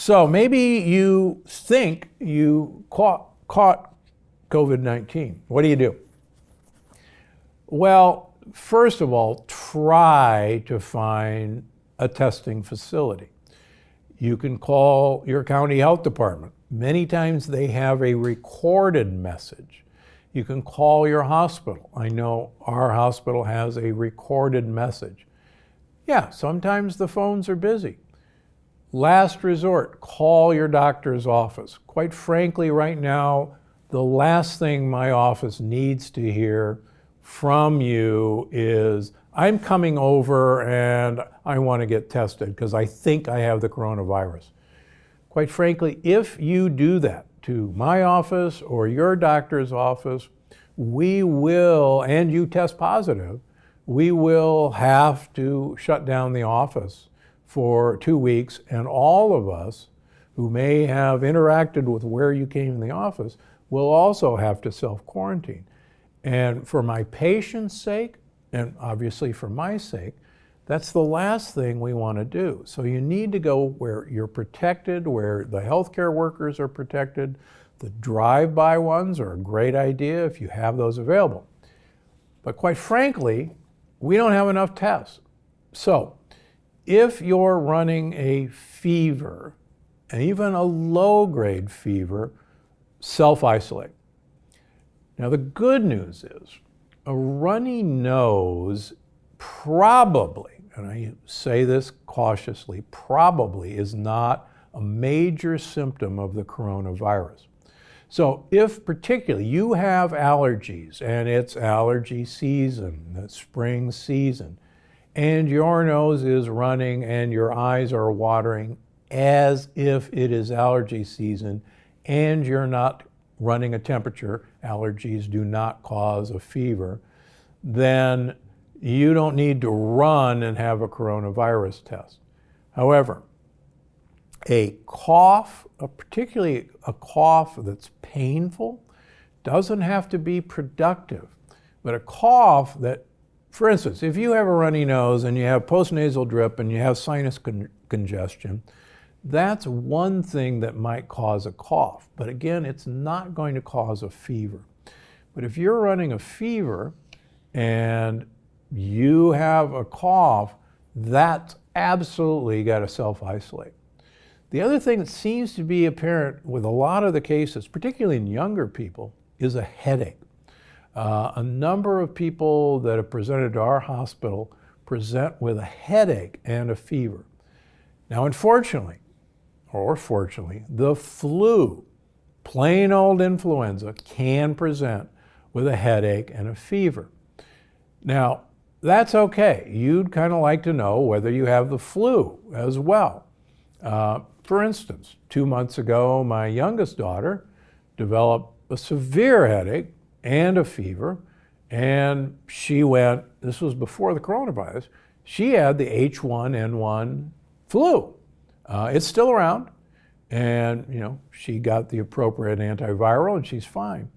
So maybe you think you caught COVID-19. What do you do? Well, first of all, try to find a testing facility. You can call your county health department. Many times they have a recorded message. You can call your hospital. I know our hospital has a recorded message. Yeah, sometimes the phones are busy. Last resort, call your doctor's office. Quite frankly, right now, the last thing my office needs to hear from you is, I'm coming over and I want to get tested because I think I have the coronavirus. Quite frankly, if you do that to my office or your doctor's office, we will, and you test positive, we will have to shut down the office for 2 weeks, and all of us who may have interacted with where you came in the office will also have to self-quarantine. And for my patient's sake, and obviously for my sake, that's the last thing we want to do. So you need to go where you're protected, where the healthcare workers are protected. The drive-by ones are a great idea if you have those available. But quite frankly, we don't have enough tests. So if you're running a fever, and even a low-grade fever, self-isolate. Now the good news is a runny nose probably, and I say this cautiously, probably is not a major symptom of the coronavirus. So if particularly you have allergies and it's allergy season, the spring season, and your nose is running and your eyes are watering as if it is allergy season, and you're not running a temperature, allergies do not cause a fever, then you don't need to run and have a coronavirus test. However, a cough, particularly a cough that's painful, doesn't have to be productive. But a cough that, for instance, if you have a runny nose and you have postnasal drip and you have sinus congestion, that's one thing that might cause a cough. But again, it's not going to cause a fever. But if you're running a fever and you have a cough, that's absolutely got to self-isolate. The other thing that seems to be apparent with a lot of the cases, particularly in younger people, is a headache. A number of people that have presented to our hospital present with a headache and a fever. Now, unfortunately, or fortunately, the flu, plain old influenza, can present with a headache and a fever. Now, that's okay. You'd kind of like to know whether you have the flu as well. For instance, 2 months ago, my youngest daughter developed a severe headache and a fever, and she went, this was before the coronavirus, she had the H1N1 flu. It's still around, and she got the appropriate antiviral and she's fine.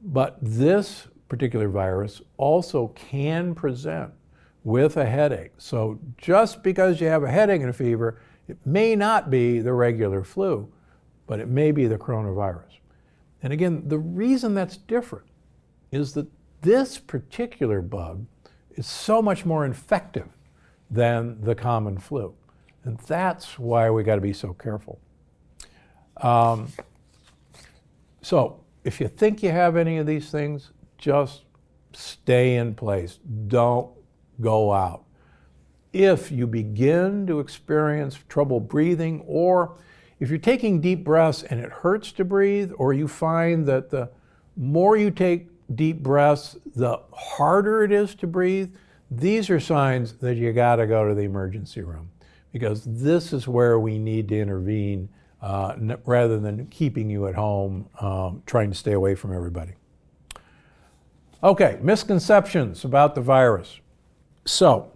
But this particular virus also can present with a headache. So just because you have a headache and a fever, it may not be the regular flu, but it may be the coronavirus. And again, the reason that's different is that this particular bug is so much more infective than the common flu. And that's why we got to be so careful. So if you think you have any of these things, just stay in place. Don't go out. If you begin to experience trouble breathing, or if you're taking deep breaths and it hurts to breathe, or you find that the more you take deep breaths, the harder it is to breathe, these are signs that you got to go to the emergency room, because this is where we need to intervene rather than keeping you at home trying to stay away from everybody. Okay, misconceptions about the virus. So,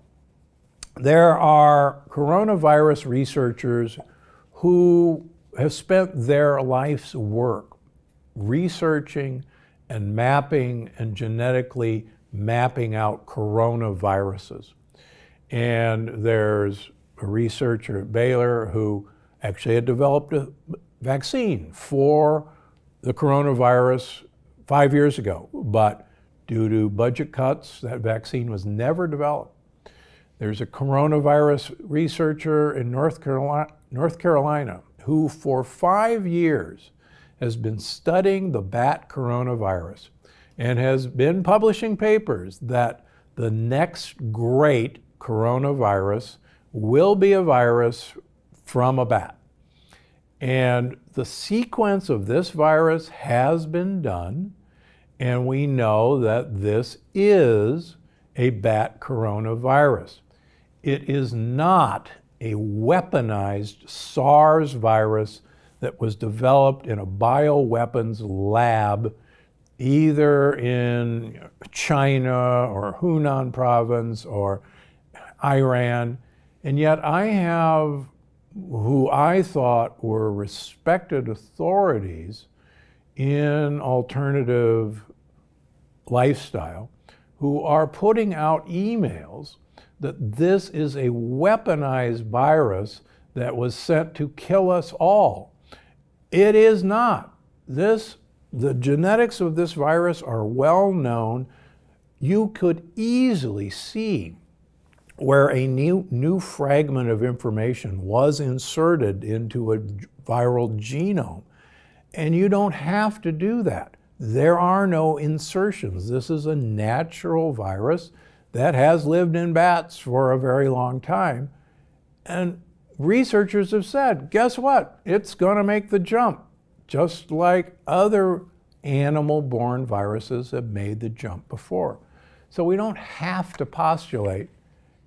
there are coronavirus researchers who have spent their life's work researching and mapping and genetically mapping out coronaviruses. And there's a researcher at Baylor who actually had developed a vaccine for the coronavirus 5 years ago, but due to budget cuts, that vaccine was never developed. There's a coronavirus researcher in North Carolina who for 5 years has been studying the bat coronavirus and has been publishing papers that the next great coronavirus will be a virus from a bat. And the sequence of this virus has been done, and we know that this is a bat coronavirus. It is not a weaponized SARS virus that was developed in a bioweapons lab either in China or Hunan province or Iran. And yet I have who I thought were respected authorities in alternative lifestyle who are putting out emails that this is a weaponized virus that was sent to kill us all. It is not. The genetics of this virus are well known. You could easily see where a new fragment of information was inserted into a viral genome. And you don't have to do that. There are no insertions. This is a natural virus that has lived in bats for a very long time. And researchers have said, guess what? It's going to make the jump, just like other animal-borne viruses have made the jump before. So we don't have to postulate,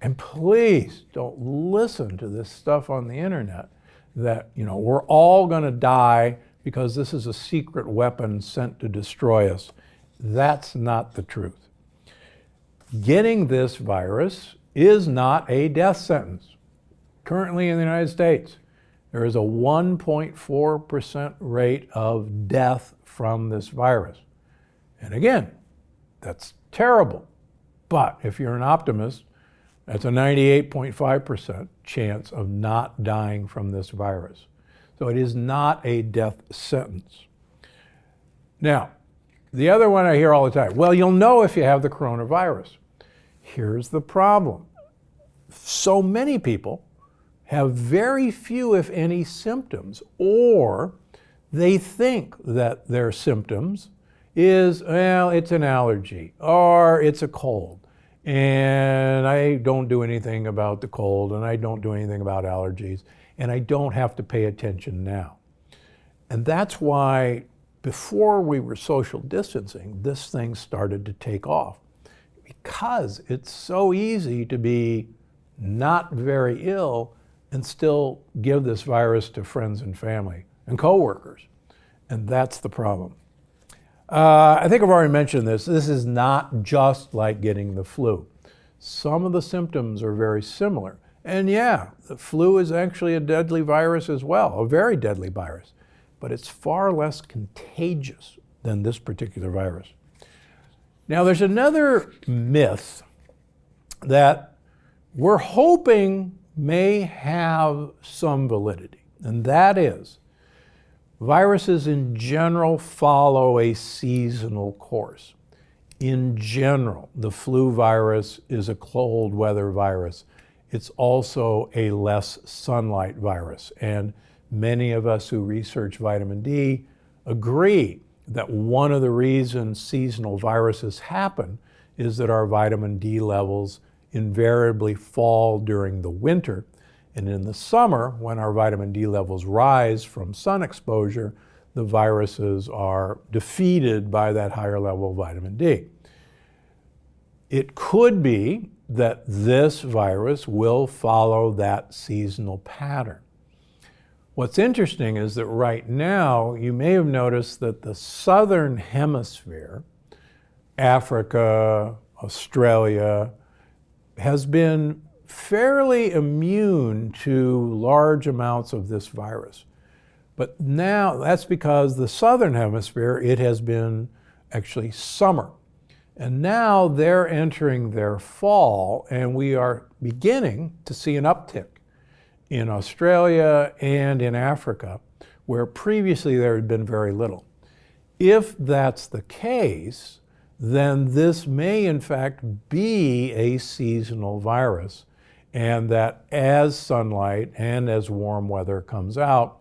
and please don't listen to this stuff on the internet that, we're all going to die because this is a secret weapon sent to destroy us. That's not the truth. Getting this virus is not a death sentence. Currently in the United States, there is a 1.4% rate of death from this virus. And again, that's terrible. But if you're an optimist, that's a 98.5% chance of not dying from this virus. So it is not a death sentence. Now, the other one I hear all the time, well, you'll know if you have the coronavirus. Here's the problem. So many people have very few, if any, symptoms, or they think that their symptoms is, well, it's an allergy, or it's a cold, and I don't do anything about the cold, and I don't do anything about allergies, and I don't have to pay attention now. And that's why before we were social distancing, this thing started to take off, because it's so easy to be not very ill and still give this virus to friends and family and coworkers. And that's the problem. I think I've already mentioned this. This is not just like getting the flu. Some of the symptoms are very similar. And yeah, the flu is actually a deadly virus as well, a very deadly virus. But it's far less contagious than this particular virus. Now, there's another myth that we're hoping may have some validity, and that is viruses in general follow a seasonal course. In general, the flu virus is a cold weather virus. It's also a less sunlight virus, and many of us who research vitamin D agree that one of the reasons seasonal viruses happen is that our vitamin D levels invariably fall during the winter. And in the summer, when our vitamin D levels rise from sun exposure, the viruses are defeated by that higher level of vitamin D. It could be that this virus will follow that seasonal pattern. What's interesting is that right now, you may have noticed that the southern hemisphere, Africa, Australia, has been fairly immune to large amounts of this virus. But now that's because the southern hemisphere, it has been actually summer. And now they're entering their fall, and we are beginning to see an uptick. in Australia and in Africa, where previously there had been very little. If that's the case, then this may in fact be a seasonal virus, and that as sunlight and as warm weather comes out,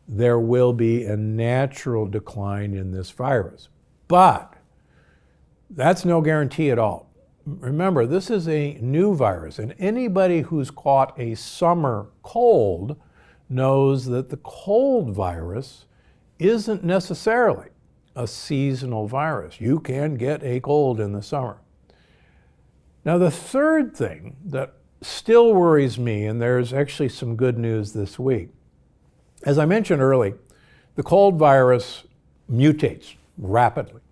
there will be a natural decline in this virus. But that's no guarantee at all. Remember, this is a new virus, and anybody who's caught a summer cold knows that the cold virus isn't necessarily a seasonal virus. You can get a cold in the summer. Now, the third thing that still worries me, and there's actually some good news this week. As I mentioned earlier, the cold virus mutates rapidly,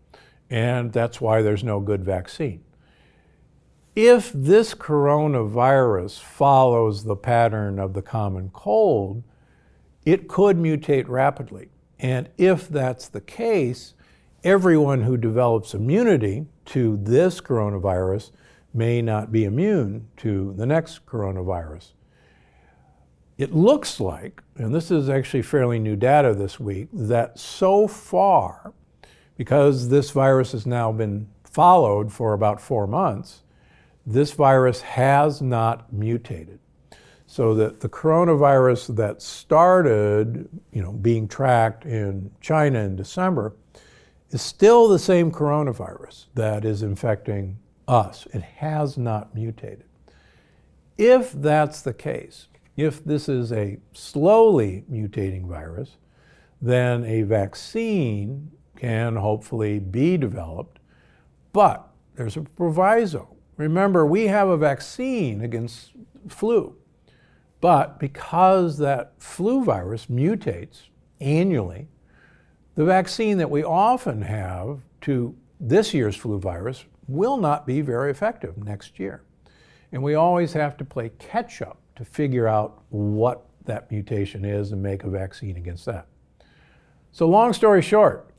and that's why there's no good vaccine. If this coronavirus follows the pattern of the common cold, it could mutate rapidly. And if that's the case, everyone who develops immunity to this coronavirus may not be immune to the next coronavirus. It looks like, and this is actually fairly new data this week, that so far, because this virus has now been followed for about 4 months, this virus has not mutated. So that the coronavirus that started, being tracked in China in December is still the same coronavirus that is infecting us. It has not mutated. If that's the case, if this is a slowly mutating virus, then a vaccine can hopefully be developed, but there's a proviso. Remember, we have a vaccine against flu, but because that flu virus mutates annually, the vaccine that we often have to this year's flu virus will not be very effective next year. And we always have to play catch up to figure out what that mutation is and make a vaccine against that. So long story short,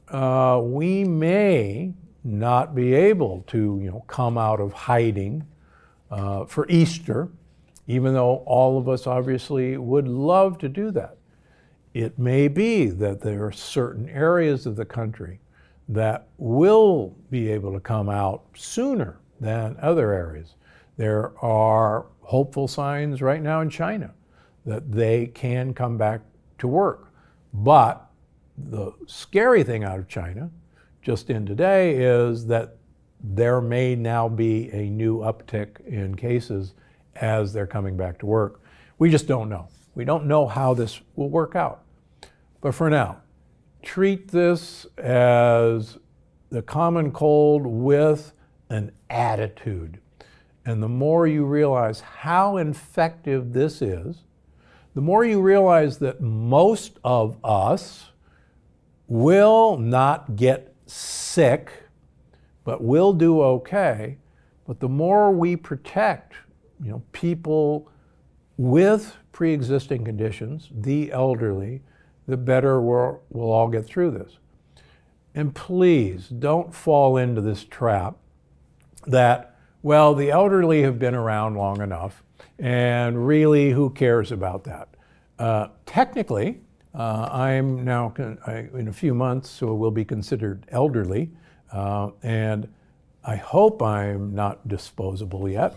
we may not be able to come out of hiding for Easter, even though all of us obviously would love to do that. It may be that there are certain areas of the country that will be able to come out sooner than other areas. There are hopeful signs right now in China that they can come back to work. But the scary thing out of China, just in today, is that there may now be a new uptick in cases as they're coming back to work. We just don't know. We don't know how this will work out. But for now, treat this as the common cold with an attitude. And the more you realize how infective this is, the more you realize that most of us will not get sick, but will do okay. But the more we protect, people with pre-existing conditions, the elderly, the better we'll all get through this. And please don't fall into this trap that, well, the elderly have been around long enough, and really, who cares about that? Technically, I'm now, in a few months, so will be considered elderly, and I hope I'm not disposable yet.